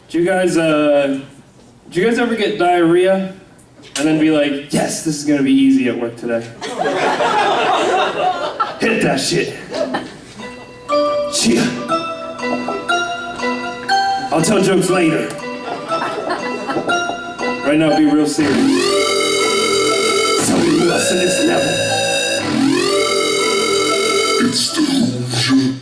Do you guys ever get diarrhea and then be like, yes, this is gonna be easy at work today? Hit that shit. Cheer. I'll tell jokes later. Right now, be real serious. Somebody who else to this level. It's the Hoosier.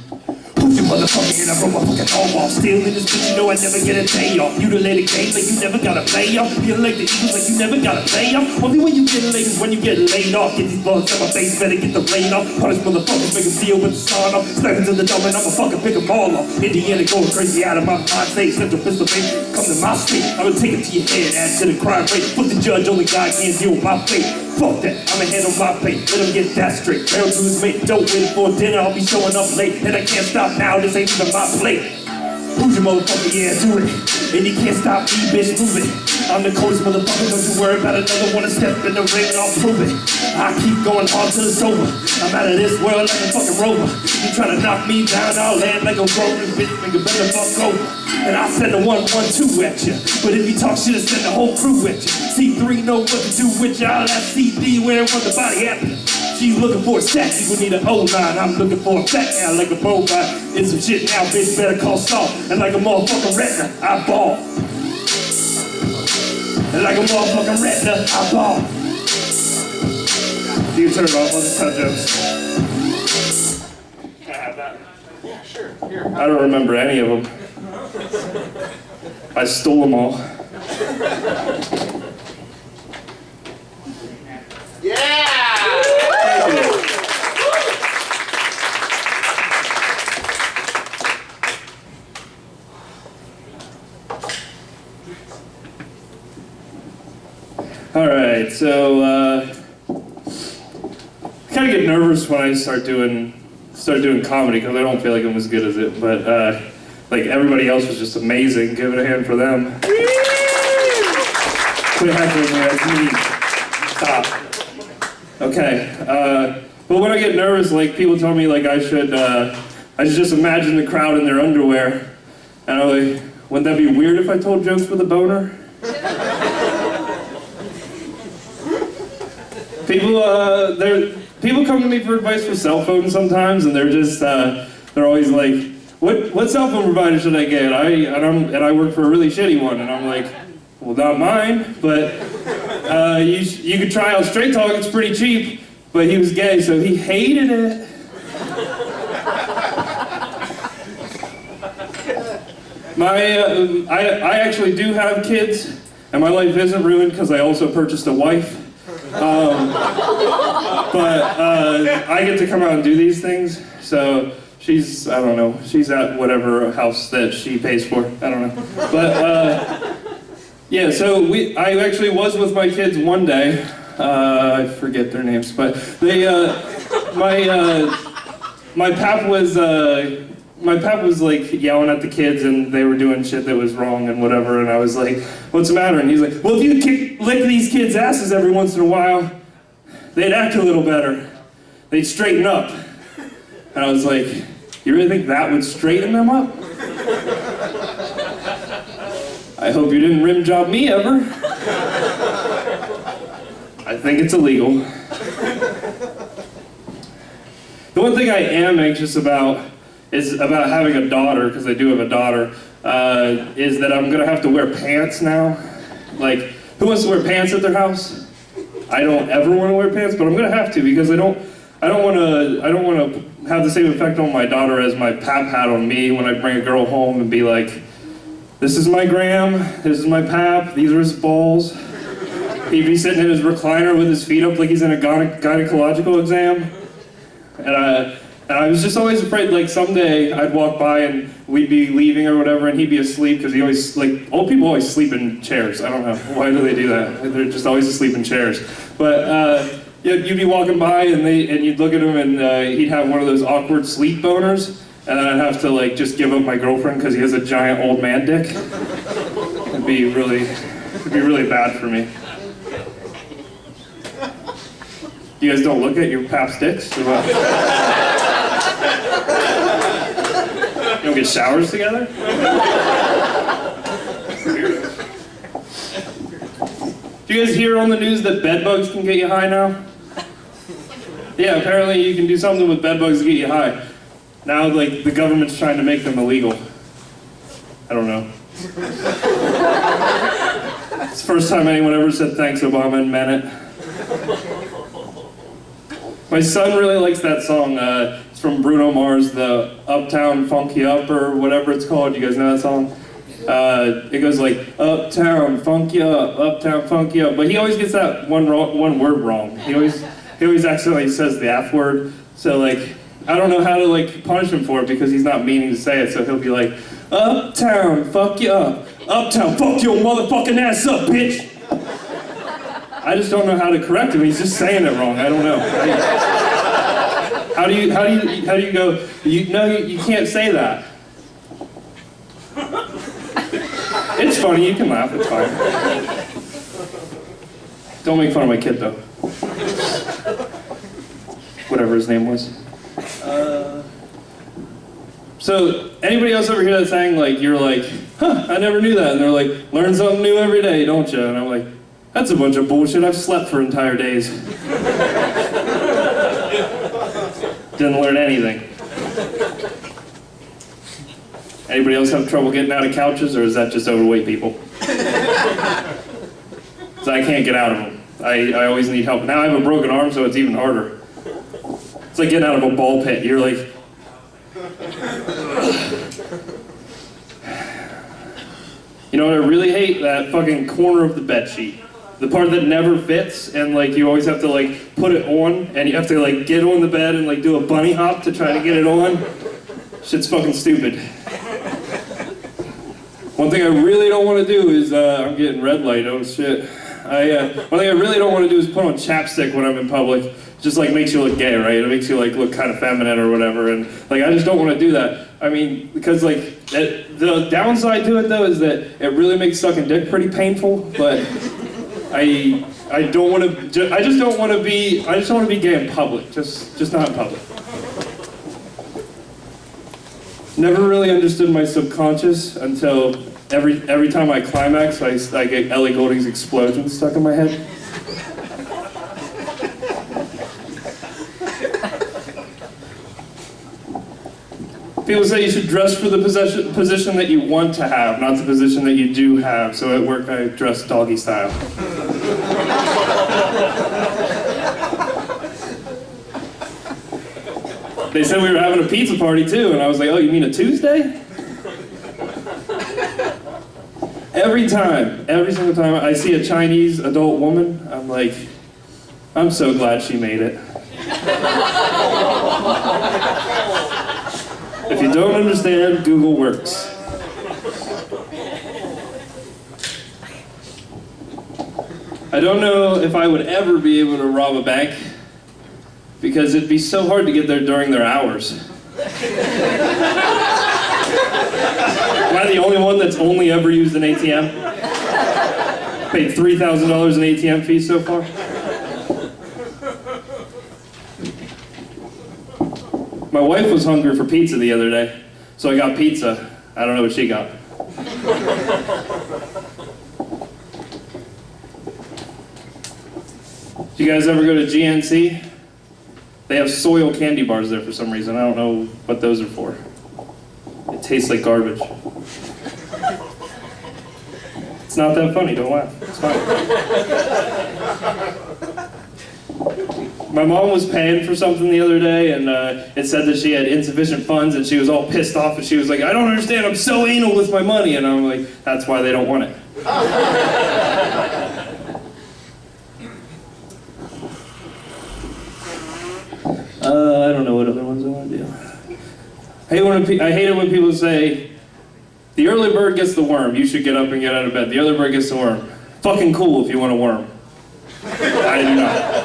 Hoosier motherfucker, and I broke my fucking arm off. Still in this bitch, you know I never get a day off. You done laid a game like you never got a play off. You like the Eagles like you never got a play off. Only when you get laid is when you get laid off. Get these bugs on my face, better get the rain off. Punish motherfuckers, make them deal with the sign off. Snipers in the dome and I'ma fucking pick them all off. Indiana going crazy out of my mind state. Central Pennsylvania, come to my state. I'ma take it to your head, add to the crime rate. Fuck the judge, only God can't deal with my fate. Fuck that, I'ma handle my fate. Let him get that straight. Barrel to his mate, don't wait for dinner. I'll be showing up late, and I can't stop now. This ain't even my plate. Who's your motherfucker? Yeah, do it. And you can't stop me, bitch, move it. I'm the coldest motherfucker, don't you worry about another one to step in the ring and I'll prove it. I keep going hard till it's over. I'm out of this world like a fucking rover. You tryna knock me down, I'll land like a rover. Bitch, nigga better fuck over. And I'll send a 1-1-2 at ya. But if you talk shit, I'll send the whole crew at ya. C3 know what to do with y'all. That CD where run the body at me. She's looking for a sack, you need an O9. I'm looking for a fat guy like a bovine. It's some shit now, bitch, better call salt. And like a motherfucking retina, I ball. And like a motherfucking retina, I ball. You can turn it off, I'll just tell jokes. Can I have that? Yeah, sure. Here. I don't remember any of them. I stole them all. Yeah! All right, so I kind of get nervous when I start doing comedy because I don't feel like I'm as good as it. But like everybody else was just amazing. Give it a hand for them. Quit heckling me. That's me. Stop. Okay. But when I get nervous, like people tell me like I should just imagine the crowd in their underwear, and I'm like, wouldn't that be weird if I told jokes with a boner? People come to me for advice for cell phones sometimes, and they're always like, what cell phone provider should I get? And I work for a really shitty one, and I'm like, well, not mine, but you could try out Straight Talk. It's pretty cheap. But he was gay, so he hated it. I actually do have kids, and my life isn't ruined because I also purchased a wife. But I get to come out and do these things, so she's, I don't know, she's at whatever house that she pays for, I don't know. But yeah, so I actually was with my kids one day, I forget their names, but they, my pap was like yelling at the kids and they were doing shit that was wrong and whatever, and I was like, what's the matter? And he's like, well, if you lick these kids' asses every once in a while, they'd act a little better. They'd straighten up. And I was like, you really think that would straighten them up? I hope you didn't rim job me ever. I think it's illegal. The one thing I am anxious about is about having a daughter, because I do have a daughter, is that I'm gonna have to wear pants now. Like, who wants to wear pants at their house? I don't ever want to wear pants, but I'm gonna have to because I don't want to have the same effect on my daughter as my pap had on me when I bring a girl home and be like, this is my gram, this is my pap, these are his balls. He'd be sitting in his recliner with his feet up like he's in a gynecological exam. And I was just always afraid, like, someday I'd walk by and we'd be leaving or whatever, and he'd be asleep, because he always, like, old people always sleep in chairs. I don't know, why do they do that? They're just always asleep in chairs. But yeah, you'd be walking by and you'd look at him and he'd have one of those awkward sleep boners, and then I'd have to, like, just give up my girlfriend because he has a giant old man dick. It'd be really bad for me. You guys don't look at your pap's dicks? Or what? You don't get showers together? Do you guys hear on the news that bed bugs can get you high now? Yeah, apparently you can do something with bed bugs to get you high. Now, like, the government's trying to make them illegal. I don't know. It's the first time anyone ever said thanks, Obama, and meant it. My son really likes that song. It's from Bruno Mars, the Uptown Funk You Up, or whatever it's called. You guys know that song? It goes like, Uptown Funk You Up, Uptown Funk You Up. But he always gets that one word wrong. He always accidentally says the F word. So like, I don't know how to like punish him for it because he's not meaning to say it. So he'll be like, Uptown Fuck You Up, Uptown Fuck Your motherfucking ass up, bitch. I just don't know how to correct him. He's just saying it wrong. I don't know. How do you go? You can't say that. It's funny. You can laugh. It's fine. Don't make fun of my kid though. Whatever his name was. So anybody else ever hear that saying? Like you're like, huh? I never knew that. And they're like, learn something new every day, don't you? And I'm like, that's a bunch of bullshit. I've slept for entire days. Didn't learn anything. Anybody else have trouble getting out of couches, or is that just overweight people? So I can't get out of them. I always need help. Now I have a broken arm, so it's even harder. It's like getting out of a ball pit. You're like... You know what I really hate? That fucking corner of the bed sheet. The part that never fits, and like you always have to like put it on, and you have to like get on the bed and like do a bunny hop to try to get it on. Shit's fucking stupid. One thing I really don't want to do is, I'm getting red light, oh shit. One thing I really don't want to do is put on chapstick when I'm in public. It just like makes you look gay, right? It makes you like look kind of feminine or whatever, and like I just don't want to do that. I mean, because like, the downside to it though is that it really makes sucking dick pretty painful, but I don't want to, I just want to be gay in public, just not in public. Never really understood my subconscious until every time I climax, I get Ellie Goulding's explosion stuck in my head. People say you should dress for the position that you want to have, not the position that you do have. So at work I dress doggy style. They said we were having a pizza party too, and I was like, oh, you mean a Tuesday? Every single time I see a Chinese adult woman, I'm like, I'm so glad she made it. If you don't understand, Google works. I don't know if I would ever be able to rob a bank because it'd be so hard to get there during their hours. Am I the only one that's only ever used an ATM? Paid $3,000 in ATM fees so far? My wife was hungry for pizza the other day, so I got pizza. I don't know what she got. Do you guys ever go to GNC? They have soil candy bars there for some reason. I don't know what those are for. It tastes like garbage. It's not that funny, don't laugh. It's fine. My mom was paying for something the other day, and it said that she had insufficient funds, and she was all pissed off, and she was like, I don't understand, I'm so anal with my money. And I'm like, that's why they don't want it. I don't know what other ones I want to do. I hate it when people say, the early bird gets the worm, you should get up and get out of bed. The early bird gets the worm. Fucking cool if you want a worm. I do not.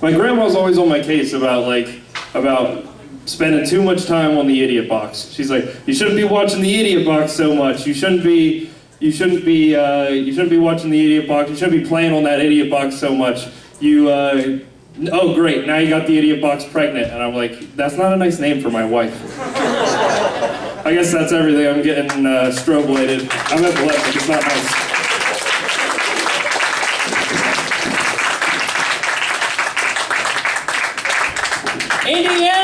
My grandma's always on my case about spending too much time on the idiot box. She's like, you shouldn't be watching the idiot box so much. You shouldn't be watching the idiot box. You shouldn't be playing on that idiot box so much. Oh great, now you got the idiot box pregnant. And I'm like, that's not a nice name for my wife. I guess that's everything. I'm getting strobe lighted. I'm epileptic. It's not nice. Indiana!